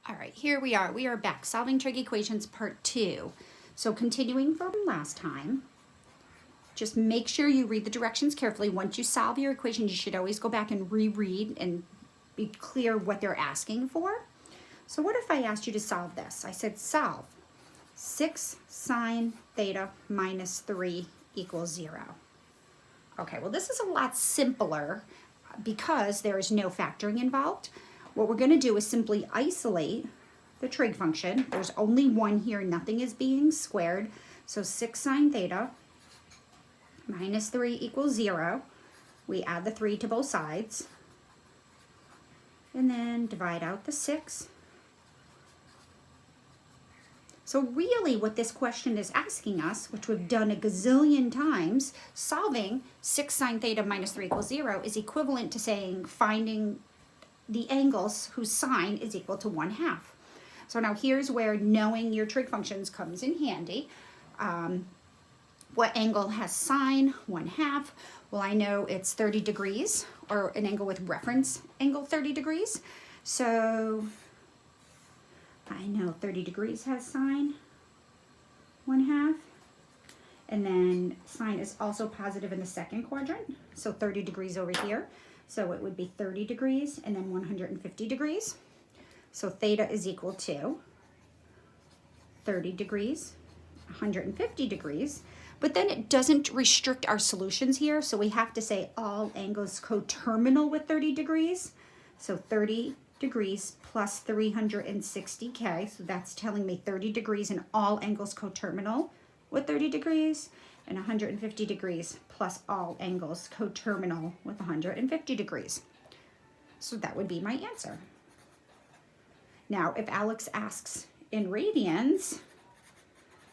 All right, here we are. We are back, solving trig equations part 2. So continuing from last time, just make sure you read the directions carefully. Once you solve your equation, you should always go back and reread and be clear what they're asking for. So what if I asked you to solve this? I said solve 6 sine theta minus 3 equals 0. Okay, well this is a lot simpler because there is no factoring involved. What we're going to do is simply isolate the trig function. There's only one here, nothing is being squared. So 6 sine theta minus 3 equals 0. We add the 3 to both sides. And then divide out the 6. So really what this question is asking us, which we've done a gazillion times, solving 6 sine theta minus 3 equals 0 is equivalent to saying finding the angles whose sine is equal to 1/2. So now here's where knowing your trig functions comes in handy. What angle has sine 1/2? Well, I know it's 30 degrees, or an angle with reference angle 30 degrees. So I know 30 degrees has sine 1/2. And then sine is also positive in the second quadrant. So 30 degrees over here. So it would be 30 degrees and then 150 degrees. So theta is equal to 30 degrees, 150 degrees. But then it doesn't restrict our solutions here. So we have to say all angles coterminal with 30 degrees. So 30 degrees plus 360K. So that's telling me 30 degrees and all angles coterminal with 30 degrees. And 150 degrees plus all angles coterminal with 150 degrees. So that would be my answer. Now, if Alex asks in radians,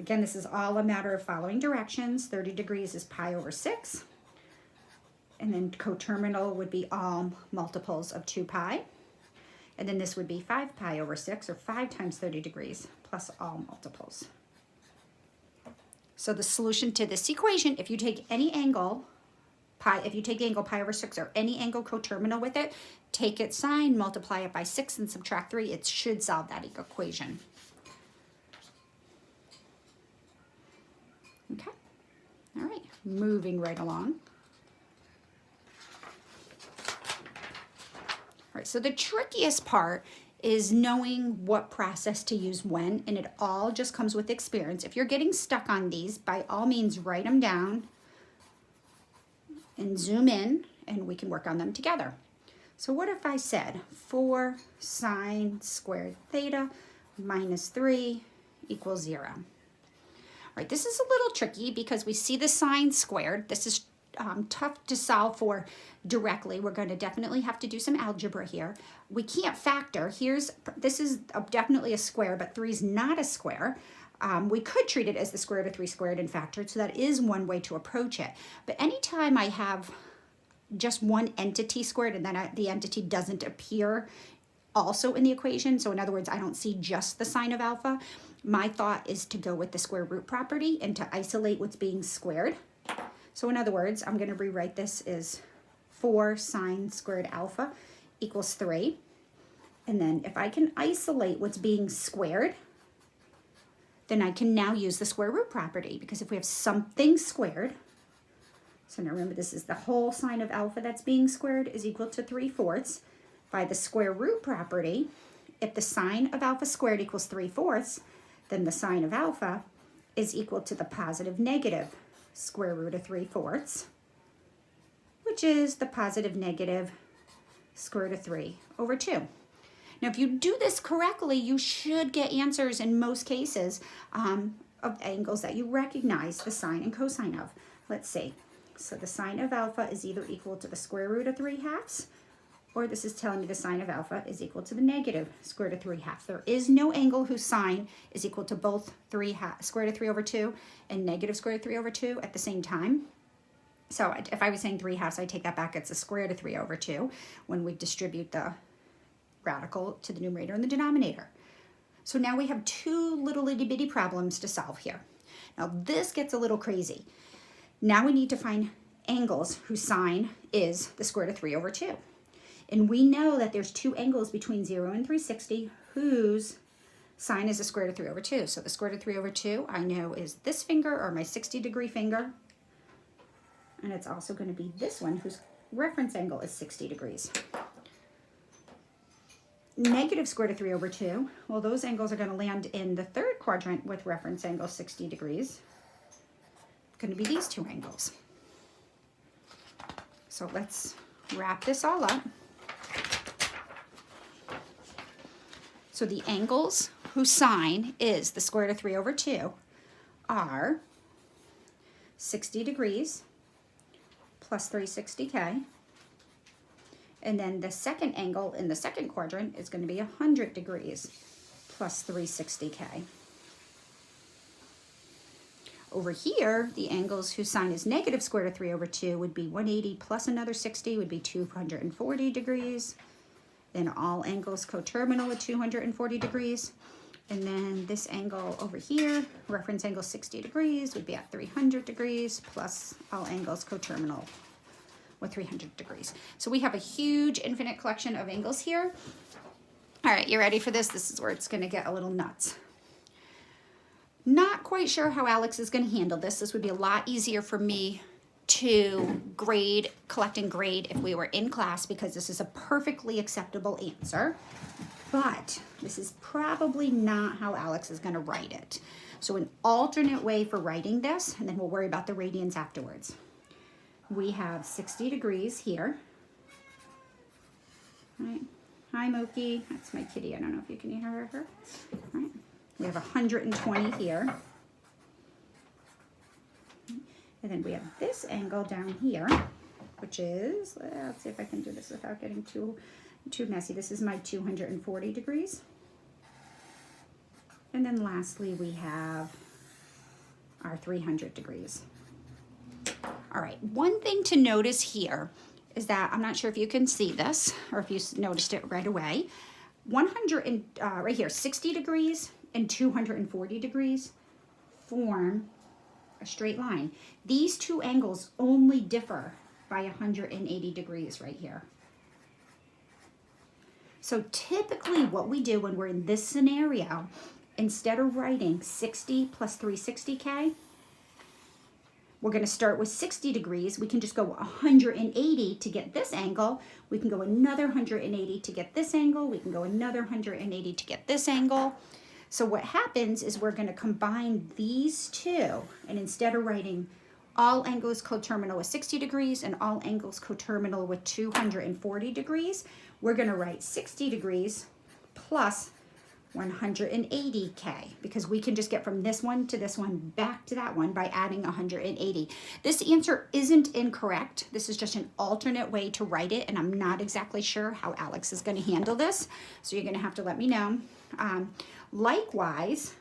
again, this is all a matter of following directions. 30 degrees is pi over 6. And then coterminal would be all multiples of 2 pi. And then this would be 5 pi over 6, or 5 times 30 degrees, plus all multiples. So the solution to this equation, if you take any angle, if you take the angle pi over 6 or any angle coterminal with it, take its sine, multiply it by 6 and subtract 3, it should solve that equation. Okay, all right, moving right along. All right, so the trickiest part is knowing what process to use when, and it all just comes with experience. If you're getting stuck on these, by all means, write them down and zoom in, and we can work on them together. So what if I said 4 sine squared theta minus 3 equals 0? All right, this is a little tricky because we see the sine squared. This is tough to solve for directly. We're going to definitely have to do some algebra here. We can't factor. This is definitely a square, but 3 is not a square. We could treat it as the square root of 3 squared and factored, so that is one way to approach it. But anytime I have just one entity squared and then the entity doesn't appear also in the equation, so in other words, I don't see just the sine of alpha, my thought is to go with the square root property and to isolate what's being squared. So in other words, I'm going to rewrite this as 4 sine squared alpha equals 3. And then if I can isolate what's being squared, then I can now use the square root property, because if we have something squared, so now remember this is the whole sine of alpha that's being squared is equal to 3/4. By the square root property, if the sine of alpha squared equals 3/4, then the sine of alpha is equal to the positive negative square root of 3/4, which is the positive negative square root of 3 over 2. Now, if you do this correctly, you should get answers in most cases of angles that you recognize the sine and cosine of. Let's see. So the sine of alpha is either equal to the square root of 3/2, or this is telling me the sine of alpha is equal to the negative square root of 3/2. There is no angle whose sine is equal to both square root of 3 over 2 and negative square root of 3 over 2 at the same time. So if I was saying 3/2, I take that back. It's the square root of 3 over 2 when we distribute the radical to the numerator and the denominator. So now we have 2 little itty bitty problems to solve here. Now this gets a little crazy. Now we need to find angles whose sine is the square root of 3 over 2. And we know that there's two angles between 0 and 360 whose sine is the square root of 3 over 2. So the square root of 3 over 2 I know is this finger, or my 60-degree finger. And it's also going to be this one whose reference angle is 60 degrees. Negative square root of 3 over 2, well, those angles are going to land in the third quadrant with reference angle 60 degrees. It's going to be these two angles. So let's wrap this all up. So the angles whose sine is the square root of 3 over 2 are 60 degrees plus 360K. And then the second angle in the second quadrant is going to be 100 degrees plus 360K. Over here, the angles whose sine is negative square root of 3 over 2 would be 180 plus another 60 would be 240 degrees. Then all angles coterminal with 240 degrees. And then this angle over here, reference angle 60 degrees, would be at 300 degrees plus all angles coterminal with 300 degrees. So we have a huge infinite collection of angles here. All right, you ready for this? This is where it's going to get a little nuts. Not quite sure how Alex is going to handle this. This would be a lot easier for me to collect and grade if we were in class, because this is a perfectly acceptable answer. But this is probably not how Alex is going to write it. So an alternate way for writing this, and then we'll worry about the radians afterwards. We have 60 degrees here. Right. Hi, Moki. That's my kitty. I don't know if you can hear her. Right. We have 120 here. And then we have this angle down here, which is, let's see if I can do this without getting too messy. This is my 240 degrees. And then lastly, we have our 300 degrees. All right, one thing to notice here is that, I'm not sure if you can see this or if you noticed it right away, 100 and right here, 60 degrees and 240 degrees form a straight line. These two angles only differ by 180 degrees right here. So typically what we do when we're in this scenario, instead of writing 60 plus 360K, we're going to start with 60 degrees. We can just go 180 to get this angle. We can go another 180 to get this angle. We can go another 180 to get this angle. So what happens is we're going to combine these two, and instead of writing all angles coterminal with 60 degrees and all angles coterminal with 240 degrees, we're going to write 60 degrees plus 180K, because we can just get from this one to this one back to that one by adding 180. This answer isn't incorrect. This is just an alternate way to write it, and I'm not exactly sure how Alex is going to handle this, so you're going to have to let me know. Likewise,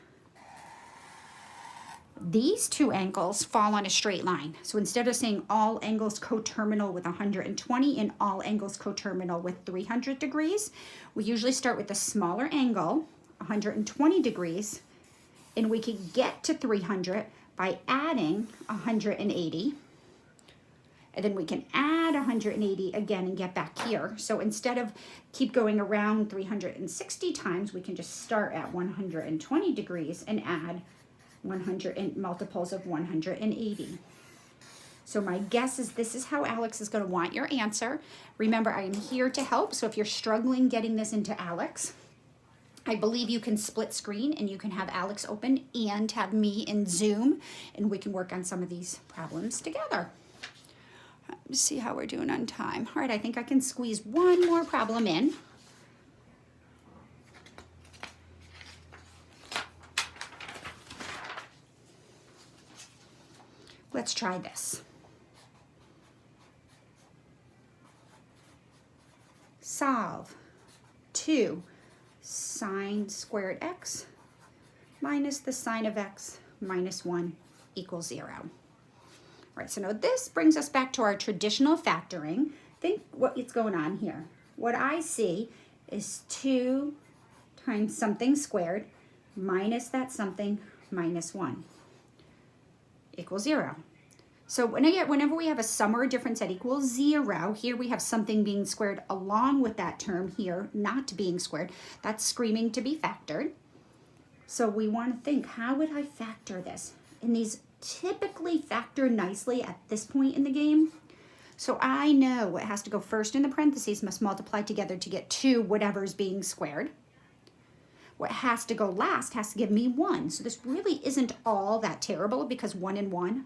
these two angles fall on a straight line. So instead of saying all angles coterminal with 120 and all angles coterminal with 300 degrees, we usually start with the smaller angle, 120 degrees, and we could get to 300 by adding 180. And then we can add 180 again and get back here. So instead of keep going around 360 times, we can just start at 120 degrees and add 100 and multiples of 180. So my guess is this is how Alex is going to want your answer. Remember, I am here to help. So if you're struggling getting this into Alex, I believe you can split screen and you can have Alex open and have me in Zoom, and we can work on some of these problems together. Let's see how we're doing on time. All right, I think I can squeeze one more problem in. Let's try this. Solve 2 sine squared x minus the sine of x minus 1 equals 0. All right, so now this brings us back to our traditional factoring. Think what's going on here. What I see is 2 times something squared minus that something minus 1 equals 0. So whenever we have a sum or a difference that equals 0, here we have something being squared along with that term here not being squared. That's screaming to be factored. So we want to think, how would I factor this? And these typically factor nicely at this point in the game. So I know what has to go first in the parentheses must multiply together to get 2 whatever's being squared. What has to go last has to give me 1. So this really isn't all that terrible because 1 and 1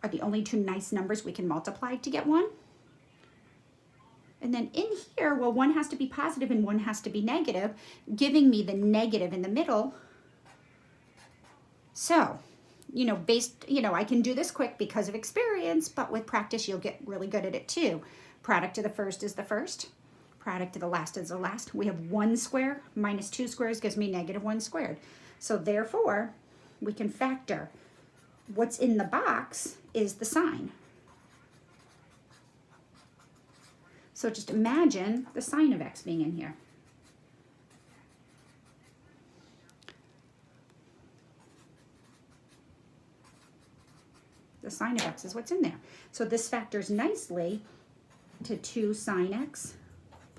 are the only 2 nice numbers we can multiply to get 1. And then in here, well, 1 has to be positive and 1 has to be negative, giving me the negative in the middle. So, I can do this quick because of experience, but with practice, you'll get really good at it too. Product of the first is the first. Product of the last is the last. We have 1 square minus 2 squares gives me negative 1 squared. So therefore, we can factor what's in the box is the sign. So just imagine the sign of x being in here. The sign of x is what's in there. So this factors nicely to 2 sine x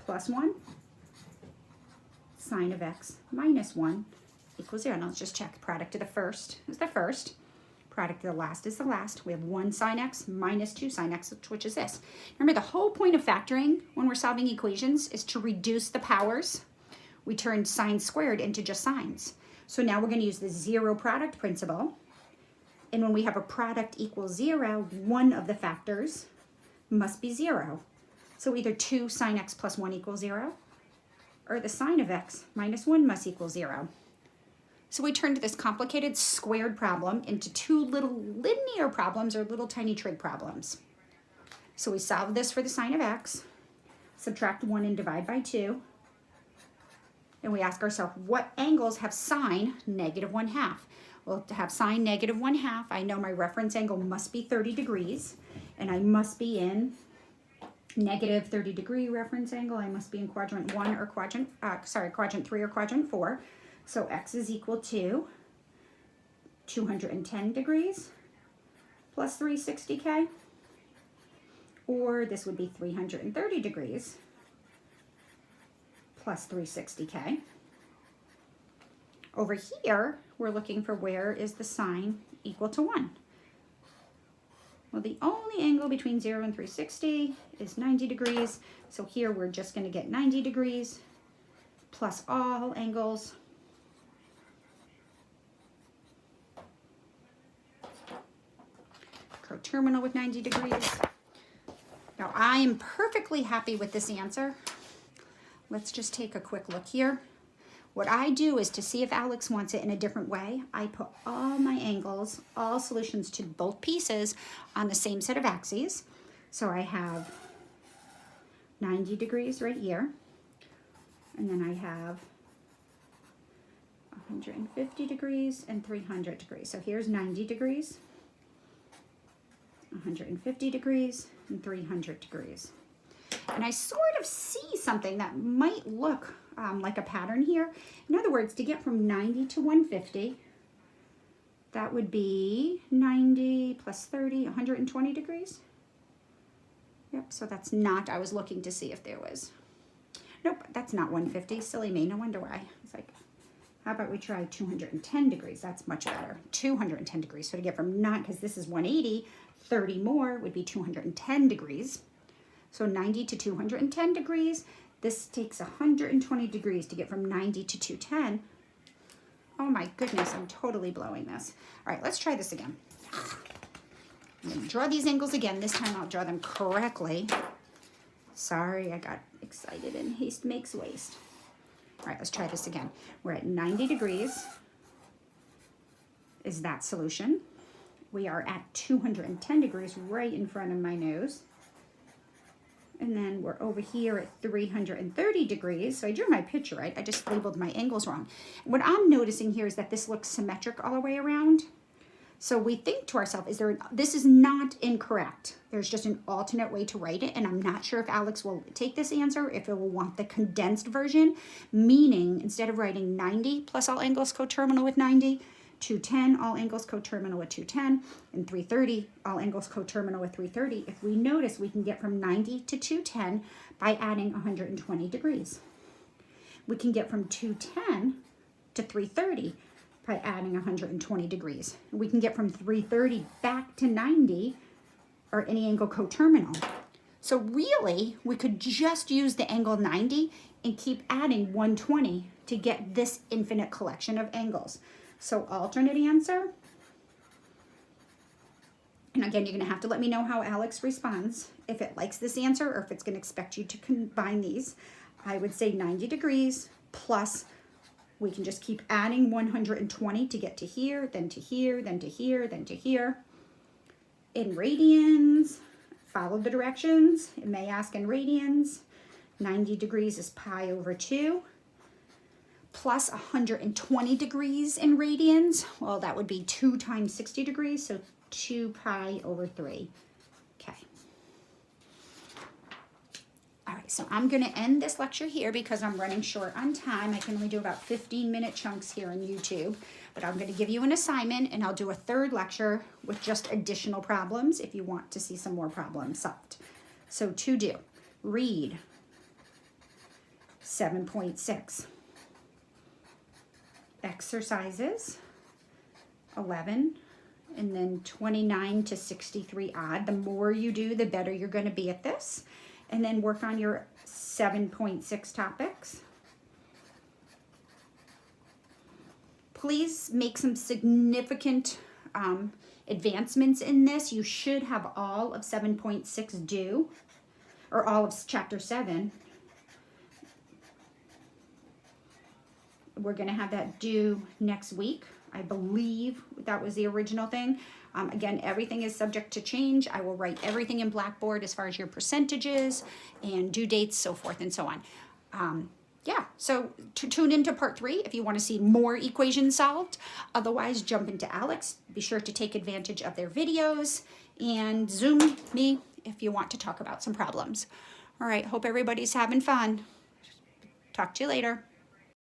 plus 1, sine of x minus 1 equals 0. Now let's just check. Product of the first is the first. Product of the last is the last. We have 1 sine x minus 2 sine x, which is this. Remember, the whole point of factoring when we're solving equations is to reduce the powers. We turn sine squared into just sines. So now we're going to use the zero product principle. And when we have a product equals 0, one of the factors must be 0. So either 2 sine x plus 1 equals 0, or the sine of x minus 1 must equal 0. So we turned this complicated squared problem into 2 little linear problems or little tiny trig problems. So we solve this for the sine of x, subtract 1 and divide by 2. And we ask ourselves, what angles have sine negative 1/2? Well, to have sine negative 1/2, I know my reference angle must be 30 degrees, and I must be in negative 30 degree reference angle. I must be in quadrant 1 or quadrant 3 or quadrant 4. So x is equal to 210 degrees plus 360k, or this would be 330 degrees plus 360k. Over here, we're looking for where is the sine equal to 1. Well, the only angle between 0 and 360 is 90 degrees. So here we're just going to get 90 degrees plus all angles. Coterminal with 90 degrees. Now I am perfectly happy with this answer. Let's just take a quick look here. What I do is to see if Alex wants it in a different way, I put all my angles, all solutions to both pieces on the same set of axes. So I have 90 degrees right here, and then I have 150 degrees and 300 degrees. So here's 90 degrees, 150 degrees, and 300 degrees. And I sort of see something that might look like a pattern here. In other words, to get from 90 to 150, that would be 90 plus 30, 120 degrees. Yep, so that's not, I was looking to see if there was, nope, that's not 150, silly me, no wonder why. It's like, how about we try 210 degrees? That's much better, 210 degrees. So to get from not, because this is 180, 30 more would be 210 degrees. So 90 to 210 degrees. This takes 120 degrees to get from 90 to 210. Oh my goodness, I'm totally blowing this. All right, let's try this again. I'm going to draw these angles again. This time I'll draw them correctly. Sorry, I got excited and haste makes waste. All right, let's try this again. We're at 90 degrees. Is that solution? We are at 210 degrees right in front of my nose. And then we're over here at 330 degrees. So I drew my picture right. I just labeled my angles wrong. What I'm noticing here is that this looks symmetric all the way around. So we think to ourselves, this is not incorrect. There's just an alternate way to write it. And I'm not sure if Alex will take this answer, if it will want the condensed version, meaning instead of writing 90 plus all angles coterminal with 90, 210, all angles coterminal with 210, and 330, all angles coterminal with 330. If we notice, we can get from 90 to 210 by adding 120 degrees. We can get from 210 to 330 by adding 120 degrees. We can get from 330 back to 90, or any angle coterminal. So really, we could just use the angle 90 and keep adding 120 to get this infinite collection of angles. So alternate answer. And again, you're going to have to let me know how Alex responds, if it likes this answer or if it's going to expect you to combine these. I would say 90 degrees plus, we can just keep adding 120 to get to here, then to here, then to here, then to here. In radians, follow the directions. It may ask in radians. 90 degrees is pi over 2. Plus 120 degrees in radians. Well, that would be 2 times 60 degrees, so 2 pi over 3. Okay. All right, so I'm going to end this lecture here because I'm running short on time. I can only do about 15-minute chunks here on YouTube, but I'm going to give you an assignment, and I'll do a third lecture with just additional problems if you want to see some more problems solved. So to do, read 7.6. Exercises 11 and then 29 to 63 odd. The more you do, the better you're going to be at this. And then work on your 7.6 topics. Please make some significant advancements in this. You should have all of 7.6 due, or all of chapter 7. We're going to have that due next week. I believe that was the original thing. Again, everything is subject to change. I will write everything in Blackboard as far as your percentages and due dates, so forth and so on. Yeah, so tune into part 3 if you want to see more equations solved. Otherwise, jump into Alex. Be sure to take advantage of their videos and Zoom me if you want to talk about some problems. All right, hope everybody's having fun. Talk to you later.